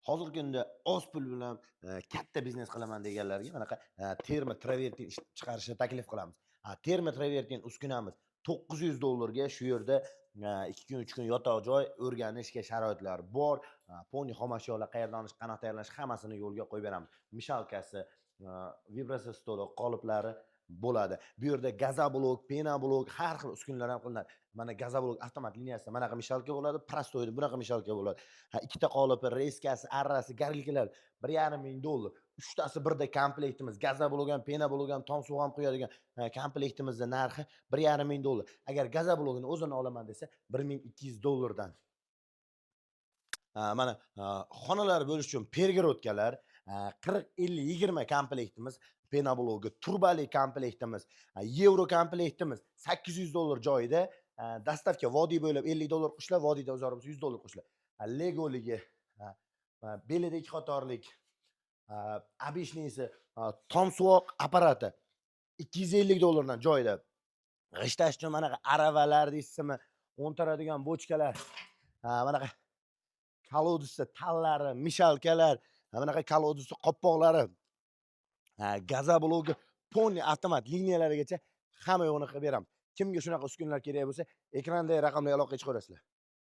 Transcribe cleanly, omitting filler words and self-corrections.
Hozirgi kunda oz pul bilan katta biznes qilaman deganlarga manaqa terma travertin chiqarishni taklif qilamiz. Terma travertin uskunamiz $900 shu yerda 2 kun 3 kun yotoq joy, o'rganishga sharoitlar bor. Poni xomashyolar qayerdan olish, qanaqa tayyorlash hammasini yo'lga qo'yib beramiz. Mishalkasi, vibratsiya stoli, qoliplari bo'ladi. Bu yerda gazoblok, penoblok har xil uskunalar ham qilinadi. Mana gazoblok avtomat liniyasida manaqa mishalka bo'ladi, prostoyda bunaqa mishalka bo'ladi. Ikkita qolipi, reskasi, arrasi, garilkalar $1,500. Uchtasi birda komplektimiz. Gazoblok ham, penoblok ham, tom suv ham quyadigan komplektimizning narxi $1,500. Agar gazoblogini o'zini olaman desa, $1,200 dan. Mana xonalar bo'lish uchun pergorodkalar 40-50-20 komplektimiz, penoblogi, turbali komplektimiz, yevro komplektimiz $800 joyida. Dastavka vodiy bo'ylab $50 qo'shiladi, vodiyda uzoq bo'lsa $100 qo'shiladi. Legoligi, belida 2 qatorlik, обычныйsi tom suvoq apparati $250 dan joyida. G'ishtash uchun manaqa aravalar deysizmi, o'ntiradigan bochkalar, manaqa kolodusda tallari, mishalkalar, manaqa kolodusda qopqoqlari, gazoblogi, poni avtomat liniyalarigacha hamma yo'qni qilib beramiz. Kimga shunaqa uskunalar kerak bo'lsa, ekrandagi raqamga aloqaga chiqaverasizlar.